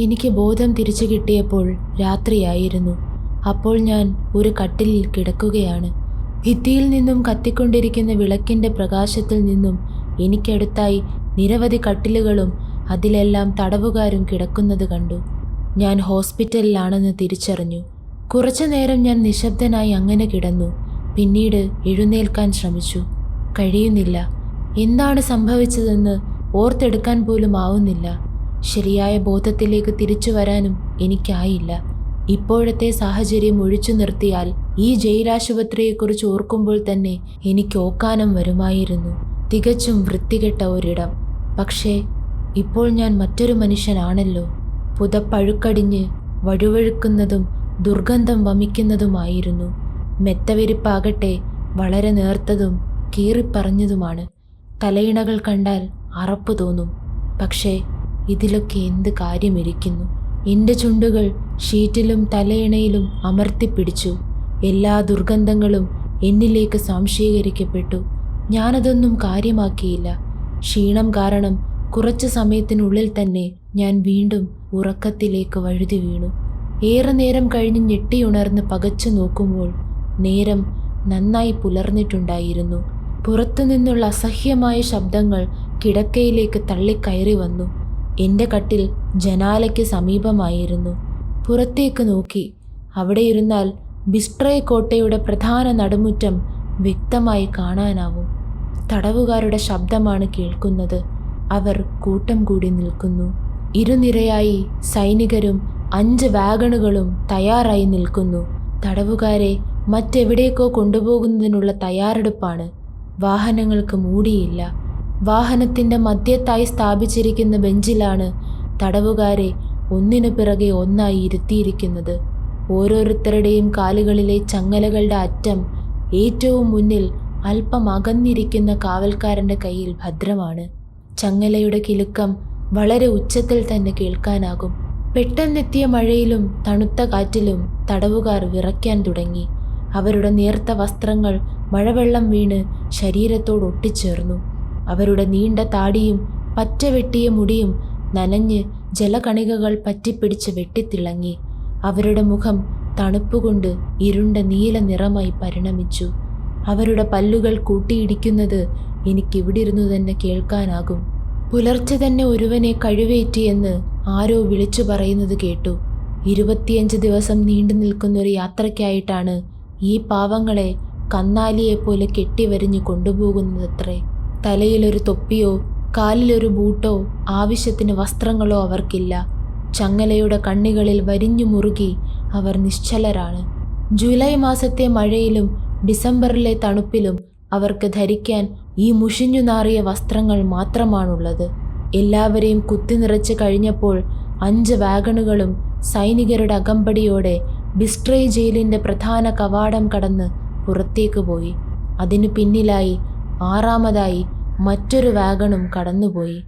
എനിക്ക് ബോധം തിരിച്ചു കിട്ടിയപ്പോൾ രാത്രിയായിരുന്നു. അപ്പോൾ ഞാൻ ഒരു കട്ടിലിൽ കിടക്കുകയാണ്. ഭിത്തിയിൽ നിന്നും കത്തിക്കൊണ്ടിരിക്കുന്ന വിളക്കിൻ്റെ പ്രകാശത്തിൽ നിന്നും എനിക്കടുത്തായി നിരവധി കട്ടിലുകളും അതിലെല്ലാം തടവുകാരും കിടക്കുന്നത് കണ്ടു. ഞാൻ ഹോസ്പിറ്റലിലാണെന്ന് തിരിച്ചറിഞ്ഞു. കുറച്ചു നേരം ഞാൻ നിശബ്ദനായി അങ്ങനെ കിടന്നു. പിന്നീട് എഴുന്നേൽക്കാൻ ശ്രമിച്ചു. കഴിയുന്നില്ല. എന്താണ് സംഭവിച്ചതെന്ന് ഓർത്തെടുക്കാൻ പോലും ആവുന്നില്ല. ശരിയായ ബോധത്തിലേക്ക് തിരിച്ചു വരാനും എനിക്കായില്ല. ഇപ്പോഴത്തെ സാഹചര്യം ഒഴിച്ചു നിർത്തിയാൽ ഈ ജയിലാശുപത്രിയെക്കുറിച്ച് ഓർക്കുമ്പോൾ തന്നെ എനിക്ക് ഓക്കാനം വരുമായിരുന്നു. തികച്ചും വൃത്തികെട്ട ഒരിടം. പക്ഷേ ഇപ്പോൾ ഞാൻ മറ്റൊരു മനുഷ്യനാണല്ലോ. പുതപ്പഴുക്കടിഞ്ഞ് വഴുവഴുക്കുന്നതും ദുർഗന്ധം വമിക്കുന്നതുമായിരുന്നു. മെത്തവിരിപ്പാകട്ടെ വളരെ നേർത്തതും കീറിപ്പറഞ്ഞതുമാണ്. തലയിണകൾ കണ്ടാൽ അറപ്പ് തോന്നും. പക്ഷേ ഇതിലൊക്കെ എന്ത് കാര്യമിരിക്കുന്നു? എൻ്റെ ചുണ്ടുകൾ ഷീറ്റിലും തലയിണയിലും അമർത്തിപ്പിടിച്ചു. എല്ലാ ദുർഗന്ധങ്ങളും എന്നിലേക്ക് സ്വാംശീകരിക്കപ്പെട്ടു. ഞാനതൊന്നും കാര്യമാക്കിയില്ല. ക്ഷീണം കാരണം കുറച്ചു സമയത്തിനുള്ളിൽ തന്നെ ഞാൻ വീണ്ടും ഉറക്കത്തിലേക്ക് വഴുതി വീണു. ഏറെ നേരം കഴിഞ്ഞ് ഞെട്ടിയുണർന്ന് പകച്ചു നോക്കുമ്പോൾ നേരം നന്നായി പുലർന്നിട്ടുണ്ടായിരുന്നു. പുറത്തുനിന്നുള്ള അസഹ്യമായ ശബ്ദങ്ങൾ കിടക്കയിലേക്ക് തള്ളിക്കയറി വന്നു. എൻ്റെ കട്ടിൽ ജനാലയ്ക്ക് സമീപമായിരുന്നു. പുറത്തേക്ക് നോക്കി. അവിടെ ഇരുന്നാൽ ബിസ്ട്രേ കോട്ടയുടെ പ്രധാന നടുമുറ്റം വ്യക്തമായി കാണാനാവും. തടവുകാരുടെ ശബ്ദമാണ് കേൾക്കുന്നത്. അവർ കൂട്ടം കൂടി നിൽക്കുന്നു. ഇരുനിരയായി സൈനികരും 5 വാഗണുകളും തയ്യാറായി നിൽക്കുന്നു. തടവുകാരെ മറ്റെവിടേക്കോ കൊണ്ടുപോകുന്നതിനുള്ള തയ്യാറെടുപ്പാണ്. വാഹനങ്ങൾക്ക് മൂടിയില്ല. വാഹനത്തിൻ്റെ മധ്യത്തായി സ്ഥാപിച്ചിരിക്കുന്ന ബെഞ്ചിലാണ് തടവുകാരെ ഒന്നിനു പിറകെ ഒന്നായി ഇരുത്തിയിരിക്കുന്നത്. ഓരോരുത്തരുടെയും കാലുകളിലെ ചങ്ങലകളുടെ അറ്റം ഏറ്റവും മുന്നിൽ അല്പം അകന്നിരിക്കുന്ന കാവൽക്കാരൻ്റെ കയ്യിൽ ഭദ്രമാണ്. ചങ്ങലയുടെ കിലുക്കം വളരെ ഉച്ചത്തിൽ തന്നെ കേൾക്കാനാകും. പെട്ടെന്നെത്തിയ മഴയിലും തണുത്ത കാറ്റിലും തടവുകാർ വിറയ്ക്കാൻ തുടങ്ങി. അവരുടെ നേർത്ത വസ്ത്രങ്ങൾ മഴവെള്ളം വീണ് ശരീരത്തോട് ഒട്ടിച്ചേർന്നു. അവരുടെ നീണ്ട താടിയും പറ്റവെട്ടിയ മുടിയും നനഞ്ഞ് ജലകണികകൾ പറ്റിപ്പിടിച്ച് വെട്ടിത്തിളങ്ങി. അവരുടെ മുഖം തണുപ്പുകൊണ്ട് ഇരുണ്ട നീല നിറമായി പരിണമിച്ചു. അവരുടെ പല്ലുകൾ കൂട്ടിയിടിക്കുന്നത് എനിക്കിവിടിരുന്നു തന്നെ കേൾക്കാനാകും. പുലർച്ചെ തന്നെ ഒരുവനെ കഴിവേറ്റിയെന്ന് ആരോ വിളിച്ചു പറയുന്നത് കേട്ടു. 25 ദിവസം നീണ്ടു നിൽക്കുന്നൊരു യാത്രയ്ക്കായിട്ടാണ് ഈ പാവങ്ങളെ കന്നാലിയെപ്പോലെ കെട്ടിവരിഞ്ഞു കൊണ്ടുപോകുന്നതത്രേ. തലയിലൊരു തൊപ്പിയോ കാലിലൊരു ബൂട്ടോ ആവശ്യത്തിന് വസ്ത്രങ്ങളോ അവർക്കില്ല. ചങ്ങലയുടെ കണ്ണികളിൽ വരിഞ്ഞു മുറുകി അവർ നിശ്ചലരാണ്. ജൂലൈ മാസത്തെ മഴയിലും ഡിസംബറിലെ തണുപ്പിലും അവർക്ക് ധരിക്കാൻ ഈ മുഷിഞ്ഞു നാറിയ വസ്ത്രങ്ങൾ മാത്രമാണുള്ളത്. എല്ലാവരെയും കുത്തി നിറച്ച് കഴിഞ്ഞപ്പോൾ 5 വാഗണുകളും സൈനികരുടെ അകമ്പടിയോടെ ബിസ്ട്രേ ജയിലിൻ്റെ പ്രധാന കവാടം കടന്ന് പുറത്തേക്ക് പോയി. അതിനു പിന്നിലായി 6ാമതായി മറ്റൊരു വാഗണും കടന്നുപോയി.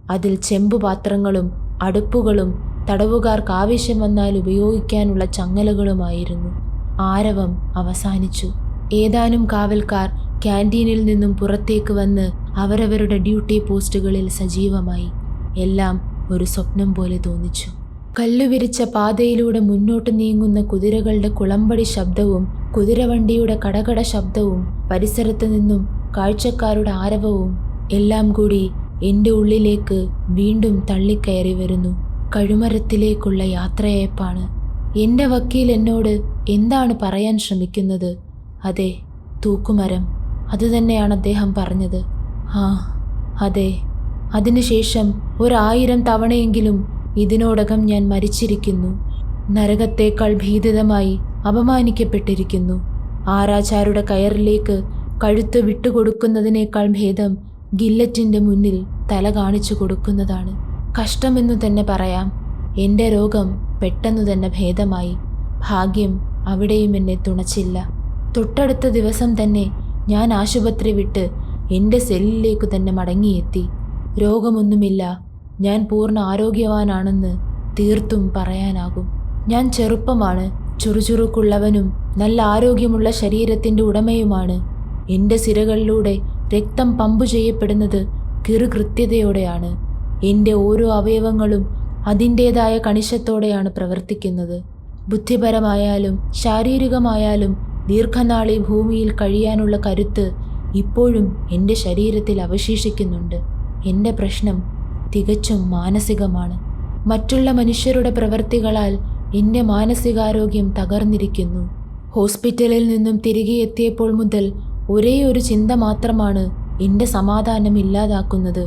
അതിൽ ചെമ്പുപാത്രങ്ങളും അടുപ്പുകളും തടവുകാർക്ക് ആവശ്യം വന്നാൽ ഉപയോഗിക്കാനുള്ള ചങ്ങലകളുമായിരുന്നു. ആരവം അവസാനിച്ചു. ഏതാനും കാവൽക്കാർ ക്യാൻറ്റീനിൽ നിന്നും പുറത്തേക്ക് വന്ന് അവരവരുടെ ഡ്യൂട്ടി പോസ്റ്റുകളിൽ സജീവമായി. എല്ലാം ഒരു സ്വപ്നം പോലെ തോന്നിച്ചു. കല്ലുവിരിച്ച പാതയിലൂടെ മുന്നോട്ട് നീങ്ങുന്ന കുതിരകളുടെ കുളമ്പടി ശബ്ദവും കുതിരവണ്ടിയുടെ കടകട ശബ്ദവും പരിസരത്ത് നിന്നും കാഴ്ചക്കാരുടെ ആരവവും എല്ലാം കൂടി എൻ്റെ ഉള്ളിലേക്ക് വീണ്ടും തള്ളിക്കയറി വരുന്നു. കഴുമരത്തിലേക്കുള്ള യാത്രയയപ്പാണ്. എൻ്റെ വക്കീൽ എന്നോട് എന്താണ് പറയാൻ ശ്രമിക്കുന്നത്? അതെ, തൂക്കുമരം. അതുതന്നെയാണ് അദ്ദേഹം പറഞ്ഞത്. അതെ. അതിനുശേഷം 1000 തവണയെങ്കിലും ഇതിനോടകം ഞാൻ മരിച്ചിരിക്കുന്നു. നരകത്തേക്കാൾ ഭീതിതമായി അപമാനിക്കപ്പെട്ടിരിക്കുന്നു. ആരാചാരുടെ കയറിലേക്ക് കഴുത്ത് വിട്ടുകൊടുക്കുന്നതിനേക്കാൾ ഭേദം ഗില്ലറ്റിൻ്റെ മുന്നിൽ തല കാണിച്ചു കൊടുക്കുന്നതാണ്. കഷ്ടമെന്നു തന്നെ പറയാം. എൻ്റെ രോഗം പെട്ടെന്നു തന്നെ ഭേദമായി. ഭാഗ്യം അവിടെയും എന്നെ തുണച്ചില്ല. തൊട്ടടുത്ത ദിവസം തന്നെ ഞാൻ ആശുപത്രി വിട്ട് എൻ്റെ സെല്ലിലേക്ക് തന്നെ മടങ്ങിയെത്തി. രോഗമൊന്നുമില്ല. ഞാൻ പൂർണ്ണ ആരോഗ്യവാനാണെന്ന് തീർത്തും പറയാനാകും. ഞാൻ ചെറുപ്പമാണ്, ചുറുചുറുക്കുള്ളവനും നല്ല ആരോഗ്യമുള്ള ശരീരത്തിൻ്റെ ഉടമയുമാണ്. എൻ്റെ സിരകളിലൂടെ രക്തം പമ്പു ചെയ്യപ്പെടുന്നത് കൃത്യതയോടെയാണ്. എൻ്റെ ഓരോ അവയവങ്ങളും അതിൻ്റേതായ കണിശത്തോടെയാണ് പ്രവർത്തിക്കുന്നത്. ബുദ്ധിപരമായാലും ശാരീരികമായാലും ദീർഘനാൾ ഈ ഭൂമിയിൽ കഴിയാനുള്ള കരുത്ത് ഇപ്പോഴും എൻ്റെ ശരീരത്തിൽ അവശേഷിക്കുന്നുണ്ട്. എൻ്റെ പ്രശ്നം തികച്ചും മാനസികമാണ്. മറ്റുള്ള മനുഷ്യരുടെ പ്രവൃത്തികളാൽ എൻ്റെ മാനസികാരോഗ്യം തകർന്നിരിക്കുന്നു. ഹോസ്പിറ്റലിൽ നിന്നും തിരികെ എത്തിയപ്പോൾ മുതൽ ഒരേ ഒരു ചിന്ത മാത്രമാണ് എൻ്റെ സമാധാനം ഇല്ലാതാക്കുന്നത്.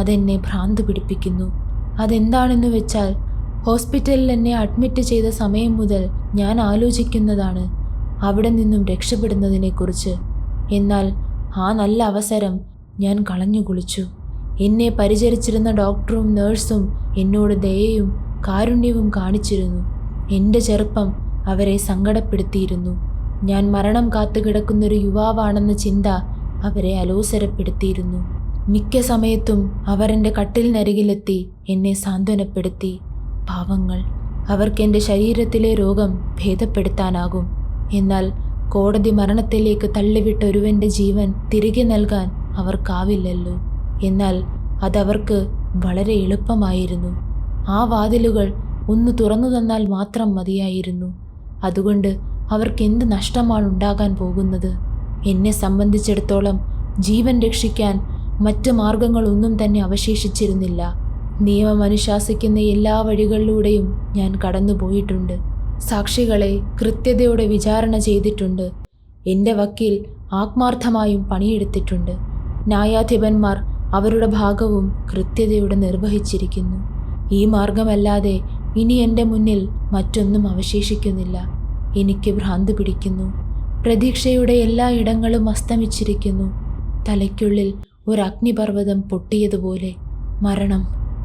അതെന്നെ ഭ്രാന്ത് പിടിപ്പിക്കുന്നു. അതെന്താണെന്ന് വെച്ചാൽ, ഹോസ്പിറ്റലിൽ എന്നെ അഡ്മിറ്റ് ചെയ്ത സമയം മുതൽ ഞാൻ ആലോചിക്കുന്നതാണ് അവിടെ നിന്നും രക്ഷപ്പെടുന്നതിനെക്കുറിച്ച്. എന്നാൽ ആ നല്ല അവസരം ഞാൻ കളഞ്ഞു കുളിച്ചു. എന്നെ പരിചരിച്ചിരുന്ന ഡോക്ടറും നേഴ്സും എന്നോട് ദയയും കാരുണ്യവും കാണിച്ചിരുന്നു. എൻ്റെ ചെറുപ്പം അവരെ സങ്കടപ്പെടുത്തിയിരുന്നു. ഞാൻ മരണം കാത്തുകിടക്കുന്നൊരു യുവാവാണെന്ന ചിന്ത അവരെ അലോസരപ്പെടുത്തിയിരുന്നു. മിക്ക സമയത്തും അവർ എൻ്റെ കട്ടിലിനരികിലെത്തി എന്നെ സാന്ത്വനപ്പെടുത്തി. പാവങ്ങൾ, അവർക്ക് എൻ്റെ ശരീരത്തിലെ രോഗം ഭേദപ്പെടുത്താനാകും. എന്നാൽ കോടതി മരണത്തിലേക്ക് തള്ളിവിട്ട ഒരുവൻ്റെ ജീവൻ തിരികെ നൽകാൻ അവർക്കാവില്ലല്ലോ. എന്നാൽ അതവർക്ക് വളരെ എളുപ്പമായിരുന്നു. ആ വാതിലുകൾ ഒന്ന് തുറന്നു തന്നാൽ മാത്രം മതിയായിരുന്നു. അതുകൊണ്ട് അവർക്കെന്ത് നഷ്ടമാണ് ഉണ്ടാകാൻ പോകുന്നത്? എന്നെ സംബന്ധിച്ചിടത്തോളം ജീവൻ രക്ഷിക്കാൻ മറ്റ് മാർഗങ്ങളൊന്നും തന്നെ അവശേഷിച്ചിരുന്നില്ല. നിയമം അനുശാസിക്കുന്ന എല്ലാ വഴികളിലൂടെയും ഞാൻ കടന്നുപോയിട്ടുണ്ട്. സാക്ഷികളെ കൃത്യതയോടെ വിചാരണ ചെയ്തിട്ടുണ്ട്. എൻ്റെ വക്കീൽ ആത്മാർത്ഥമായും പണിയെടുത്തിട്ടുണ്ട്. ന്യായാധിപന്മാർ അവരുടെ ഭാഗവും കൃത്യതയോടെ നിർവഹിച്ചിരിക്കുന്നു. ഈ മാർഗമല്ലാതെ ഇനി എൻ്റെ മുന്നിൽ മറ്റൊന്നും അവശേഷിക്കുന്നില്ല. എനിക്ക് ഭ്രാന്ത് പിടിക്കുന്നു. പ്രതീക്ഷയുടെ എല്ലാ ഇടങ്ങളും അസ്തമിച്ചിരിക്കുന്നു. തലയ്ക്കുള്ളിൽ ഒരു അഗ്നിപർവ്വതം പൊട്ടിയതുപോലെ. മരണം,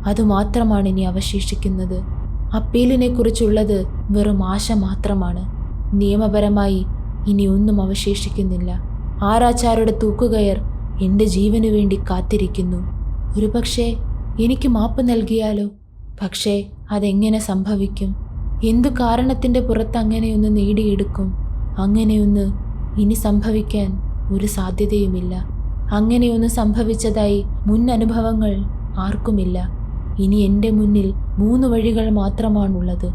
അതുമാത്രമാണ് ഇനി അവശേഷിക്കുന്നത്. അപ്പീലിനെക്കുറിച്ചുള്ളത് വെറും ആശ മാത്രമാണ്. നിയമപരമായി ഇനി ഒന്നും അവശേഷിക്കുന്നില്ല. ആരാച്ചാരുടെ തൂക്കുകയർ എൻ്റെ ജീവനു വേണ്ടി കാത്തിരിക്കുന്നു. ഒരുപക്ഷെ എനിക്ക് മാപ്പ് നൽകിയാലോ? പക്ഷേ അതെങ്ങനെ സംഭവിക്കും? എന്തു കാരണത്തിൻ്റെ പുറത്ത് അങ്ങനെയൊന്ന് നേടിയെടുക്കും? അങ്ങനെയൊന്ന് ഇനി സംഭവിക്കാൻ ഒരു സാധ്യതയുമില്ല. അങ്ങനെയൊന്ന് സംഭവിച്ചതായി മുൻ അനുഭവങ്ങൾ ആർക്കുമില്ല. ഇനി എൻ്റെ മുന്നിൽ 3 വഴികൾ മാത്രമാണുള്ളത്.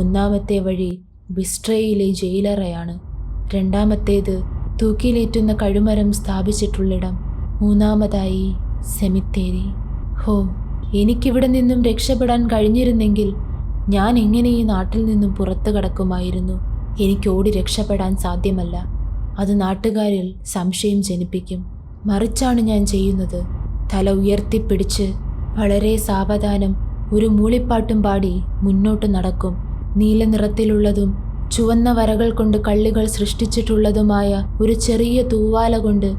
ഒന്നാമത്തെ വഴി ബിസ്ട്രേയിലെ ജയിലറയാണ്. രണ്ടാമത്തേത് തൂക്കിലേറ്റുന്ന കഴുമരം സ്ഥാപിച്ചിട്ടുള്ളിടം. മൂന്നാമതായി സെമിത്തേരി. ഹോ, എനിക്കിവിടെ നിന്നും രക്ഷപ്പെടാൻ കഴിഞ്ഞിരുന്നെങ്കിൽ ഞാൻ എങ്ങനെ ഈ നാട്ടിൽ നിന്നും പുറത്തു കടക്കുമായിരുന്നു? എനിക്ക് ഓടി രക്ഷപ്പെടാൻ സാധ്യമല്ല. അത് നാട്ടുകാരിൽ സംശയം ജനിപ്പിക്കും. മറിച്ചാണ് ഞാൻ ചെയ്യുന്നത്. തല ഉയർത്തിപ്പിടിച്ച് വളരെ സാവധാനം ഒരു മൂളിപ്പാട്ടും പാടി മുന്നോട്ട് നടക്കും. നീല നിറത്തിലുള്ളതും ചുവന്ന വരകൾ കൊണ്ട് കള്ളികൾ സൃഷ്ടിച്ചിട്ടുള്ളതുമായ ഒരു ചെറിയ തൂവാല കൊണ്ട്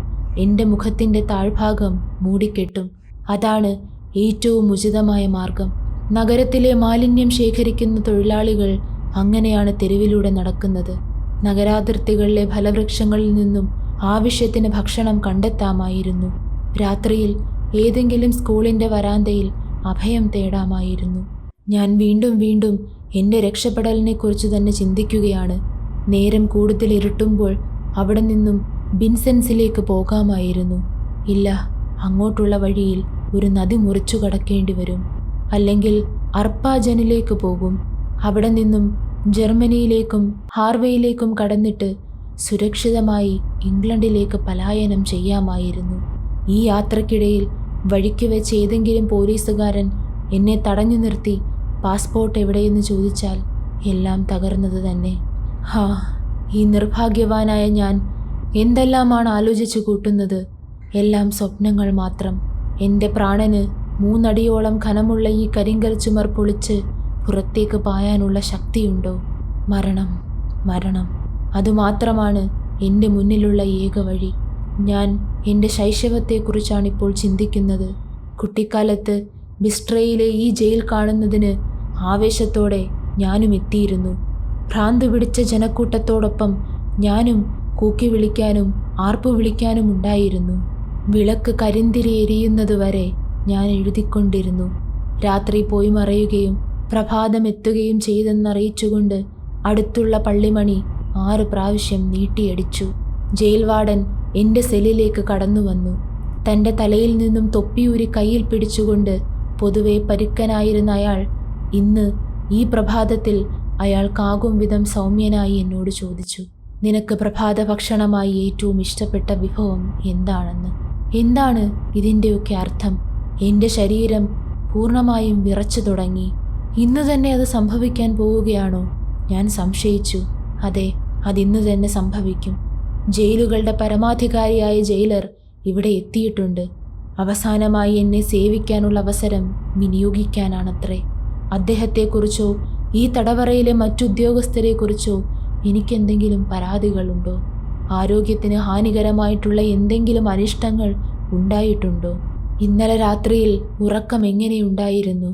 എൻ്റെ മുഖത്തിൻ്റെ താഴ്ഭാഗം മൂടിക്കെട്ടും. അതാണ് ഏറ്റവും ഉചിതമായ മാർഗം. നഗരത്തിലെ മാലിന്യം ശേഖരിക്കുന്ന തൊഴിലാളികൾ അങ്ങനെയാണ് തെരുവിലൂടെ നടക്കുന്നത്. നഗരാതിർത്തികളിലെ ഫലവൃക്ഷങ്ങളിൽ നിന്നും ആവശ്യത്തിന് ഭക്ഷണം കണ്ടെത്താമായിരുന്നു. രാത്രിയിൽ ഏതെങ്കിലും സ്കൂളിൻ്റെ വരാന്തയിൽ അഭയം തേടാമായിരുന്നു. ഞാൻ വീണ്ടും വീണ്ടും എൻ്റെ രക്ഷപ്പെടലിനെക്കുറിച്ച് തന്നെ ചിന്തിക്കുകയാണ്. നേരം കൂടുതൽ ഇരുട്ടുമ്പോൾ അവിടെ നിന്നും ബിൻസെൻസിലേക്ക് പോകാമായിരുന്നു. ഇല്ല, അങ്ങോട്ടുള്ള വഴിയിൽ ഒരു നദി മുറിച്ചു കടക്കേണ്ടി വരും. അല്ലെങ്കിൽ അർപ്പാജനിലേക്ക് പോകും. അവിടെ നിന്നും ജർമ്മനിയിലേക്കും ഹാർവേയിലേക്കും കടന്നിട്ട് സുരക്ഷിതമായി ഇംഗ്ലണ്ടിലേക്ക് പലായനം ചെയ്യാമായിരുന്നു. ഈ യാത്രക്കിടയിൽ വഴിക്ക് വെച്ച് ഏതെങ്കിലും പോലീസുകാരൻ എന്നെ തടഞ്ഞു നിർത്തി പാസ്പോർട്ട് എവിടെയെന്ന് ചോദിച്ചാൽ എല്ലാം തകർന്നത് തന്നെ. ഈ നിർഭാഗ്യവാനായ ഞാൻ എന്തെല്ലാമാണ് ആലോചിച്ചു കൂട്ടുന്നത്? എല്ലാം സ്വപ്നങ്ങൾ മാത്രം. എൻ്റെ പ്രാണന് 3 അടിയോളം ഘനമുള്ള ഈ കരിങ്കൽ ചുമർ പൊളിച്ച് പുറത്തേക്ക് പായാനുള്ള ശക്തിയുണ്ടോ? മരണം, മരണം, അതുമാത്രമാണ് എൻ്റെ മുന്നിലുള്ള ഏക വഴി. ഞാൻ എൻ്റെ ശൈശവത്തെക്കുറിച്ചാണിപ്പോൾ ചിന്തിക്കുന്നത്. കുട്ടിക്കാലത്ത് ബിസ്ട്രയിലെ ഈ ജയിൽ കാണുന്നതിന് ആവേശത്തോടെ ഞാനും എത്തിയിരുന്നു. ഭ്രാന്ത് പിടിച്ച ജനക്കൂട്ടത്തോടൊപ്പം ഞാനും കൂക്കി വിളിക്കാനും ആർപ്പു വിളിക്കാനും ഉണ്ടായിരുന്നു. വിളക്ക് കരിന്തിരി എരിയുന്നതുവരെ ഞാൻ എഴുതിക്കൊണ്ടിരുന്നു. രാത്രി പോയി മറയുകയും പ്രഭാതം എത്തുകയും ചെയ്തെന്നറിയിച്ചുകൊണ്ട് അടുത്തുള്ള പള്ളിമണി 6 പ്രാവശ്യം നീട്ടിയടിച്ചു. ജയിൽ വാർഡൻ എൻ്റെ സെല്ലിലേക്ക് കടന്നു വന്നു. തൻ്റെ തലയിൽ നിന്നും തൊപ്പിയൂരി കയ്യിൽ പിടിച്ചുകൊണ്ട് പൊതുവെ പരുക്കനായിരുന്ന അയാൾ ഇന്ന് ഈ പ്രഭാതത്തിൽ അയാൾക്കാകും വിധം സൗമ്യനായി എന്നോട് ചോദിച്ചു, നിനക്ക് പ്രഭാത ഭക്ഷണമായി ഏറ്റവും ഇഷ്ടപ്പെട്ട വിഭവം എന്താണെന്ന്. എന്താണ് ഇതിൻ്റെയൊക്കെ അർത്ഥം? എൻ്റെ ശരീരം പൂർണ്ണമായും വിറച്ചു തുടങ്ങി. ഇന്ന് തന്നെ അത് സംഭവിക്കാൻ പോവുകയാണോ? ഞാൻ സംശയിച്ചു. അതെ, അതിന്ന് തന്നെ സംഭവിക്കും. ജയിലുകളുടെ പരമാധികാരിയായ ജയിലർ ഇവിടെ എത്തിയിട്ടുണ്ട്. അവസാനമായി എന്നെ സേവിക്കാനുള്ള അവസരം വിനിയോഗിക്കാനാണത്രേ. അദ്ദേഹത്തെക്കുറിച്ചോ ഈ തടവറയിലെ മറ്റുദ്യോഗസ്ഥരെക്കുറിച്ചോ എനിക്കെന്തെങ്കിലും പരാതികളുണ്ടോ? ആരോഗ്യത്തിന് ഹാനികരമായിട്ടുള്ള എന്തെങ്കിലും അനിഷ്ടങ്ങൾ ഉണ്ടായിട്ടുണ്ടോ? ഇന്നലെ രാത്രിയിൽ ഉറക്കം എങ്ങനെയുണ്ടായിരുന്നു?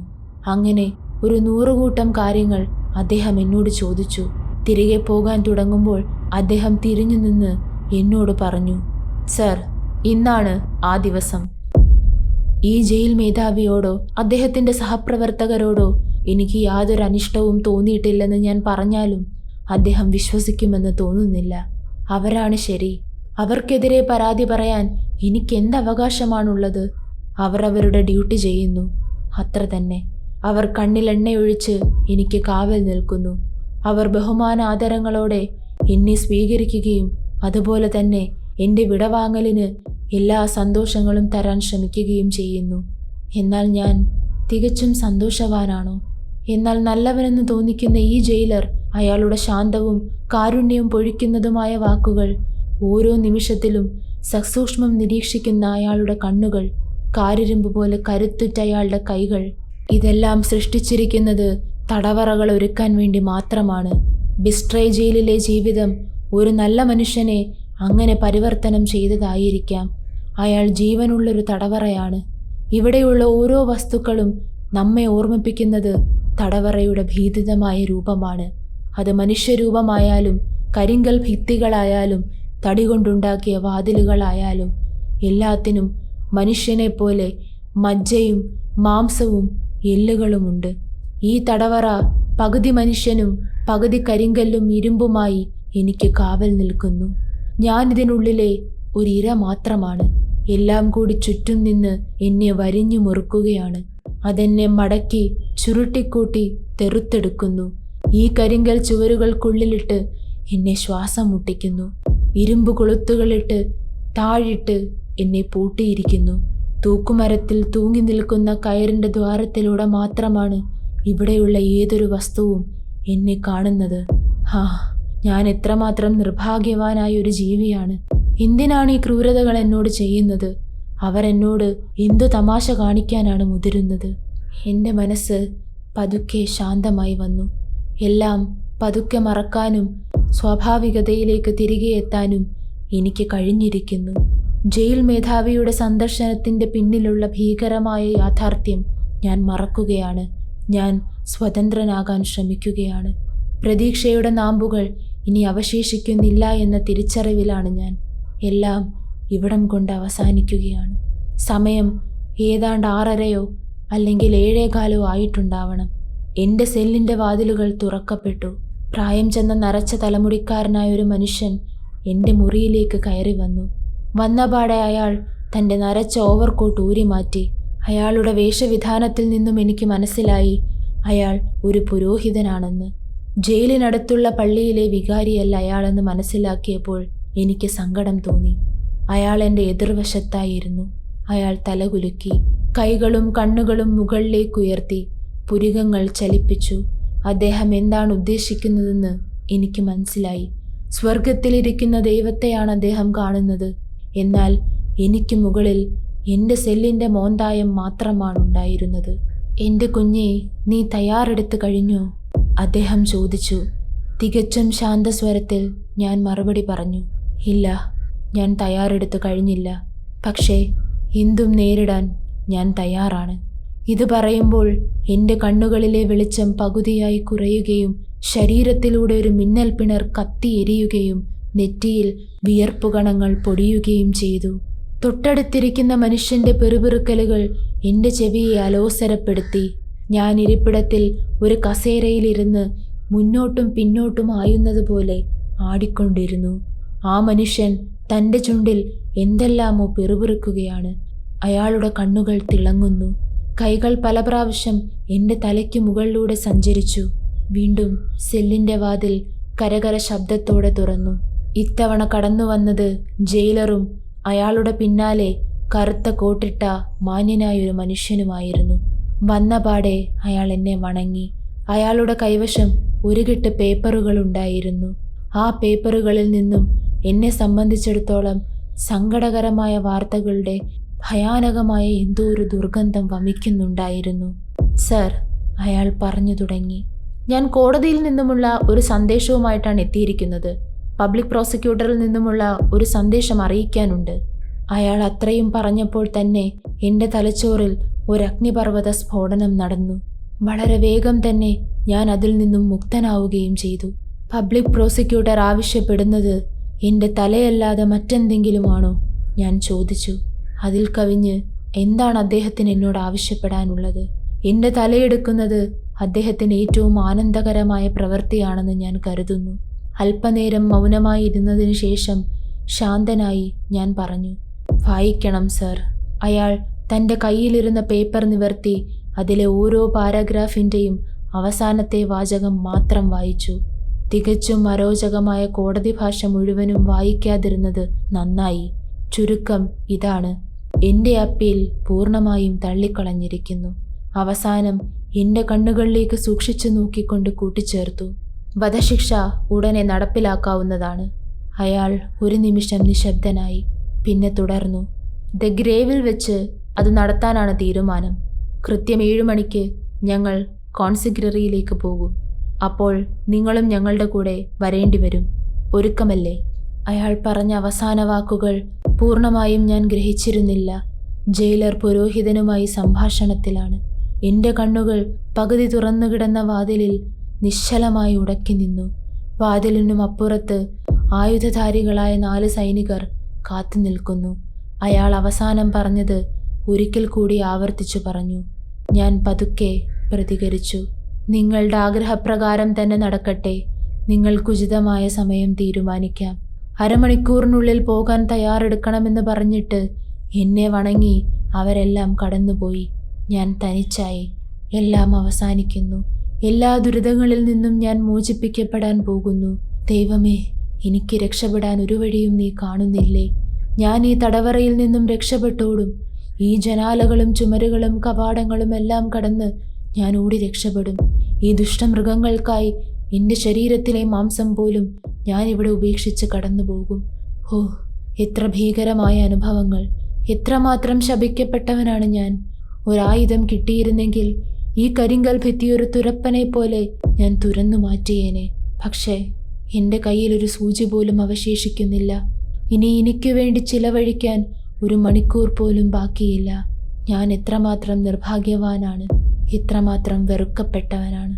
അങ്ങനെ ഒരു 100 കൂട്ടം കാര്യങ്ങൾ അദ്ദേഹം എന്നോട് ചോദിച്ചു. തിരികെ പോകാൻ തുടങ്ങുമ്പോൾ അദ്ദേഹം തിരിഞ്ഞു നിന്ന് എന്നോട് പറഞ്ഞു, സർ, ഇന്നാണ് ആ ദിവസം. ഈ ജയിൽ മേധാവിയോടോ അദ്ദേഹത്തിൻ്റെ സഹപ്രവർത്തകരോടോ എനിക്ക് യാതൊരു അനിഷ്ടവും തോന്നിയിട്ടില്ലെന്ന് ഞാൻ പറഞ്ഞാലും അദ്ദേഹം വിശ്വസിക്കുമെന്ന് തോന്നുന്നില്ല. അവരാണ് ശരി. അവർക്കെതിരെ പരാതി പറയാൻ എനിക്കെന്ത് അവകാശമാണുള്ളത്? അവർ അവരുടെ ഡ്യൂട്ടി ചെയ്യുന്നു, അത്ര തന്നെ. അവർ കണ്ണിൽ എണ്ണയൊഴിച്ച് എനിക്ക് കാവൽ നിൽക്കുന്നു. അവർ ബഹുമാനാദരങ്ങളോടെ എന്നെ സ്വീകരിക്കുകയും അതുപോലെ തന്നെ എൻ്റെ വിടവാങ്ങലിന് എല്ലാ സന്തോഷങ്ങളും തരാൻ ശ്രമിക്കുകയും ചെയ്യുന്നു. എന്നാൽ ഞാൻ തികച്ചും സന്തോഷവാനാണോ? എന്നാൽ നല്ലവനെന്ന് തോന്നിക്കുന്ന ഈ ജയിലർ അയാളുടെ ശാന്തവും കാരുണ്യവും പൊഴിക്കുന്നതുമായ വാക്കുകൾ, ഓരോ നിമിഷത്തിലും സസൂക്ഷ്മം നിരീക്ഷിക്കുന്ന അയാളുടെ കണ്ണുകൾ, കാരിരുമ്പ് പോലെ കരുത്തുറ്റ അയാളുടെ കൈകൾ, ഇതെല്ലാം സൃഷ്ടിച്ചിരിക്കുന്നത് തടവറകൾ ഒരുക്കാൻ വേണ്ടി മാത്രമാണ്. ബിസ്ട്രേ ജയിലിലെ ജീവിതം ഒരു നല്ല മനുഷ്യനെ അങ്ങനെ പരിവർത്തനം ചെയ്തതായിരിക്കാം. അയാൾ ജീവനുള്ളൊരു തടവറയാണ്. ഇവിടെയുള്ള ഓരോ വസ്തുക്കളും നമ്മെ ഓർമ്മിപ്പിക്കുന്നത് തടവറയുടെ ഭീതിതമായ രൂപമാണ്. അത് മനുഷ്യരൂപമായാലും കരിങ്കൽ ഭിത്തികളായാലും തടി കൊണ്ടുണ്ടാക്കിയ വാതിലുകളായാലും എല്ലാത്തിനും മനുഷ്യനെപ്പോലെ മജ്ജയും മാംസവും എല്ലുകളുമുണ്ട്. ഈ തടവറ പകുതി മനുഷ്യനും പകുതി കരിങ്കല്ലും ഇരുമ്പുമായി എനിക്ക് കാവൽ നിൽക്കുന്നു. ഞാനിതിനുള്ളിലെ ഒരിര മാത്രമാണ്. എല്ലാം കൂടി ചുറ്റും നിന്ന് എന്നെ വരിഞ്ഞു മുറുക്കുകയാണ്. അതെന്നെ മടക്കി ചുരുട്ടിക്കൂട്ടി തെറുത്തെടുക്കുന്നു. ഈ കരിങ്കൽ ചുവരുകൾക്കുള്ളിലിട്ട് എന്നെ ശ്വാസം മുട്ടിക്കുന്നു. ഇരുമ്പ് കൊളുത്തുകളിട്ട് താഴിട്ട് എന്നെ പൂട്ടിയിരിക്കുന്നു. തൂക്കുമരത്തിൽ തൂങ്ങി നിൽക്കുന്ന കയറിൻ്റെ ദ്വാരത്തിലൂടെ മാത്രമാണ് ഇവിടെയുള്ള ഏതൊരു വസ്തുവും എന്നെ കാണുന്നത്. ഞാൻ എത്രമാത്രം നിർഭാഗ്യവാനായ ഒരു ജീവിയാണ്. എന്തിനാണ് ഈ ക്രൂരതകൾ എന്നോട് ചെയ്യുന്നത്? അവരെന്നോട് എന്തു തമാശ കാണിക്കാനാണ് മുതിരുന്നത്? എൻ്റെ മനസ്സ് പതുക്കെ ശാന്തമായി വന്നു. എല്ലാം പതുക്കെ മറക്കാനും സ്വാഭാവികതയിലേക്ക് തിരികെ എത്താനും എനിക്ക് കഴിഞ്ഞിരിക്കുന്നു. ജയിൽ മേധാവിയുടെ സന്ദർശനത്തിൻ്റെ പിന്നിലുള്ള ഭീകരമായ യാഥാർത്ഥ്യം ഞാൻ മറക്കുകയാണ്. ഞാൻ സ്വതന്ത്രനാകാൻ ശ്രമിക്കുകയാണ്. പ്രതീക്ഷയുടെ നാമ്പുകൾ ഇനി അവശേഷിക്കുന്നില്ല എന്ന തിരിച്ചറിവിലാണ് ഞാൻ. എല്ലാം ഇവിടം കൊണ്ട് അവസാനിക്കുകയാണ്. സമയം ഏതാണ്ട് 6:30 അല്ലെങ്കിൽ 7:15 ആയിട്ടുണ്ടാവണം. എൻ്റെ സെല്ലിൻ്റെ വാതിലുകൾ തുറക്കപ്പെട്ടു. പ്രായം ചെന്ന നരച്ച തലമുടിക്കാരനായ ഒരു മനുഷ്യൻ എൻ്റെ മുറിയിലേക്ക് കയറി വന്നു. വന്നപാടെ അയാൾ തൻ്റെ നരച്ച ഓവർകോട്ട് ഊരിമാറ്റി. അയാളുടെ വേഷവിധാനത്തിൽ നിന്നും എനിക്ക് മനസ്സിലായി അയാൾ ഒരു പുരോഹിതനാണെന്ന്. ജയിലിനടുത്തുള്ള പള്ളിയിലെ വികാരിയല്ല അയാളെന്ന് മനസ്സിലാക്കിയപ്പോൾ എനിക്ക് സങ്കടം തോന്നി. അയാൾ എൻ്റെ എതിർവശത്തായിരുന്നു. അയാൾ തലകുലുക്കി, കൈകളും കണ്ണുകളും മുകളിലേക്കുയർത്തി, പുരികങ്ങൾ ചലിപ്പിച്ചു. അദ്ദേഹം എന്താണ് ഉദ്ദേശിക്കുന്നതെന്ന് എനിക്ക് മനസ്സിലായി. സ്വർഗത്തിലിരിക്കുന്ന ദൈവത്തെയാണ് അദ്ദേഹം കാണുന്നത്. എന്നാൽ എനിക്ക് മുകളിൽ എൻ്റെ സെല്ലിൻ്റെ മോന്തായം മാത്രമാണുണ്ടായിരുന്നത്. എൻ്റെ കുഞ്ഞെ, നീ തയ്യാറെടുത്ത് കഴിഞ്ഞോ? അദ്ദേഹം ചോദിച്ചു. തികച്ചും ശാന്തസ്വരത്തിൽ ഞാൻ മറുപടി പറഞ്ഞു, ഇല്ല, ഞാൻ തയ്യാറെടുത്ത് കഴിഞ്ഞില്ല. പക്ഷേ എന്തും നേരിടാൻ ഞാൻ തയ്യാറാണ്. ഇത് പറയുമ്പോൾ എൻ്റെ കണ്ണുകളിലെ വെളിച്ചം പകുതിയായി കുറയുകയും ശരീരത്തിലൂടെ ഒരു മിന്നൽ പിണർ കത്തിയെരിയുകയും നെറ്റിയിൽ വിയർപ്പുകണങ്ങൾ പൊടിയുകയും ചെയ്തു. തൊട്ടടുത്തിരിക്കുന്ന മനുഷ്യൻ്റെ പെറുപിറുക്കലുകൾ എൻ്റെ ചെവിയെ അലോസരപ്പെടുത്തി. ഞാൻ ഇരിപ്പിടത്തിൽ ഒരു കസേരയിലിരുന്ന് മുന്നോട്ടും പിന്നോട്ടും ആയുന്നതുപോലെ ആടിക്കൊണ്ടിരുന്നു. ആ മനുഷ്യൻ തൻ്റെ ചുണ്ടിൽ എന്തെല്ലാമോ പെറുപിറുക്കുകയാണ്. അയാളുടെ കണ്ണുകൾ തിളങ്ങുന്നു. കൈകൾ പല പ്രാവശ്യം എൻ്റെ തലയ്ക്ക് മുകളിലൂടെ സഞ്ചരിച്ചു. വീണ്ടും സെല്ലിൻ്റെ വാതിൽ കരകര ശബ്ദത്തോടെ തുറന്നു. ഇത്തവണ കടന്നു വന്നത് ജയിലറും അയാളുടെ പിന്നാലെ കറുത്ത കോട്ടിട്ട മാന്യനായൊരു മനുഷ്യനുമായിരുന്നു. വന്നപാടെ അയാൾ എന്നെ വണങ്ങി. അയാളുടെ കൈവശം ഒരു കെട്ട് പേപ്പറുകൾ ഉണ്ടായിരുന്നു. ആ പേപ്പറുകളിൽ നിന്നും എന്നെ സംബന്ധിച്ചിടത്തോളം സങ്കടകരമായ വാർത്തകളുടെ ഭയാനകമായ എന്തോ ഒരു ദുർഗന്ധം വമിക്കുന്നുണ്ടായിരുന്നു. സർ, അയാൾ പറഞ്ഞു തുടങ്ങി, ഞാൻ കോടതിയിൽ നിന്നുമുള്ള ഒരു സന്ദേശവുമായിട്ടാണ് എത്തിയിരിക്കുന്നത്. പബ്ലിക് പ്രോസിക്യൂട്ടറിൽ നിന്നുമുള്ള ഒരു സന്ദേശം അറിയിക്കാനുണ്ട്. അയാൾ അത്രയും പറഞ്ഞപ്പോൾ തന്നെ എൻ്റെ തലച്ചോറിൽ ഒരു അഗ്നിപർവ്വത സ്ഫോടനം നടന്നു. വളരെ വേഗം തന്നെ ഞാൻ അതിൽ നിന്നും മുക്തനാവുകയും ചെയ്തു. പബ്ലിക് പ്രോസിക്യൂട്ടർ ആവശ്യപ്പെടുന്നത് എൻ്റെ തലയല്ലാതെ മറ്റെന്തെങ്കിലുമാണോ? ഞാൻ ചോദിച്ചു. അതിൽ കവിഞ്ഞ് എന്താണ് അദ്ദേഹത്തിന് എന്നോട് ആവശ്യപ്പെടാനുള്ളത്? എൻ്റെ തലയെടുക്കുന്നത് അദ്ദേഹത്തിന് ഏറ്റവും ആനന്ദകരമായ പ്രവൃത്തിയാണെന്ന് ഞാൻ കരുതുന്നു. അല്പനേരം മൗനമായി ഇരുന്നതിന് ശേഷം ശാന്തനായി ഞാൻ പറഞ്ഞു, വായിക്കണം സർ. അയാൾ തൻ്റെ കയ്യിലിരുന്ന പേപ്പർ നിവർത്തി അതിലെ ഓരോ പാരഗ്രാഫിൻ്റെയും അവസാനത്തെ വാചകം മാത്രം വായിച്ചു. തികച്ചും അരോചകമായ കോടതി ഭാഷ മുഴുവനും വായിക്കാതിരുന്നത് നന്നായി. ചുരുക്കം ഇതാണ്: എൻ്റെ അപ്പീൽ പൂർണ്ണമായും തള്ളിക്കളഞ്ഞിരിക്കുന്നു. അവസാനം എൻ്റെ കണ്ണുകളിലേക്ക് സൂക്ഷിച്ചു നോക്കിക്കൊണ്ട് കൂട്ടിച്ചേർത്തു, വധശിക്ഷ ഉടനെ നടപ്പിലാക്കാവുന്നതാണ്. അയാൾ ഒരു നിമിഷം നിശബ്ദനായി. പിന്നെ തുടർന്നു, ദ ഗ്രേവിൽ വെച്ച് അത് നടത്താനാണ് തീരുമാനം. കൃത്യം 7 മണിക്ക് ഞങ്ങൾ കോൺസിഗ്രറിയിലേക്ക് പോകും. അപ്പോൾ നിങ്ങളും ഞങ്ങളുടെ കൂടെ വരേണ്ടി വരും. ഒരുക്കമല്ലേ? അയാൾ പറഞ്ഞ അവസാന വാക്കുകൾ പൂർണ്ണമായും ഞാൻ ഗ്രഹിച്ചിരുന്നില്ല. ജയിലർ പുരോഹിതനുമായി സംഭാഷണത്തിലാണ്. എൻ്റെ കണ്ണുകൾ പകുതി തുറന്നു കിടന്ന വാതിലിൽ നിശ്ചലമായി ഉടക്കി നിന്നു. വാതിലിനും അപ്പുറത്ത് ആയുധധാരികളായ 4 സൈനികർ കാത്തു നിൽക്കുന്നു. അയാൾ അവസാനം പറഞ്ഞത് ഒരിക്കൽ കൂടി ആവർത്തിച്ചു പറഞ്ഞു. ഞാൻ പതുക്കെ പ്രതികരിച്ചു, നിങ്ങളുടെ ആഗ്രഹപ്രകാരം തന്നെ നടക്കട്ടെ. നിങ്ങൾക്കുചിതമായ സമയം തീരുമാനിക്കാം. 1/2 മണിക്കൂറിനുള്ളിൽ പോകാൻ തയ്യാറെടുക്കണമെന്ന് പറഞ്ഞിട്ട് എന്നെ വണങ്ങി അവരെല്ലാം കടന്നുപോയി. ഞാൻ തനിച്ചായി. എല്ലാം അവസാനിക്കുന്നു. എല്ലാ ദുരിതങ്ങളിൽ നിന്നും ഞാൻ മോചിപ്പിക്കപ്പെടാൻ പോകുന്നു. ദൈവമേ, എനിക്ക് രക്ഷപ്പെടാൻ ഒരു വഴിയും നീ കാണുന്നില്ലേ? ഞാൻ ഈ തടവറയിൽ നിന്നും രക്ഷപ്പെട്ടോടും. ഈ ജനാലകളും ചുമരുകളും കവാടങ്ങളും എല്ലാം കടന്ന് ഞാൻ ഓടി രക്ഷപ്പെടും. ഈ ദുഷ്ടമൃഗങ്ങൾക്കായി എൻ്റെ ശരീരത്തിലെ മാംസം പോലും ഞാൻ ഇവിടെ ഉപേക്ഷിച്ച് കടന്നു പോകും. ഓ, എത്ര ഭീകരമായ അനുഭവങ്ങൾ! എത്രമാത്രം ശപിക്കപ്പെട്ടവനാണ് ഞാൻ! ഒരായുധം കിട്ടിയിരുന്നെങ്കിൽ ഈ കരിങ്കൽ ഭിത്തിയൊരു തുരപ്പനെ പോലെ ഞാൻ തുരന്നു മാറ്റിയേനെ. പക്ഷേ എൻ്റെ കയ്യിലൊരു സൂചി പോലും അവശേഷിക്കുന്നില്ല. ഇനി എനിക്ക് വേണ്ടി ചിലവഴിക്കാൻ 1 മണിക്കൂർ പോലും ബാക്കിയില്ല. ഞാൻ എത്രമാത്രം നിർഭാഗ്യവാനാണ്, എത്രമാത്രം വെറുക്കപ്പെട്ടവനാണ്.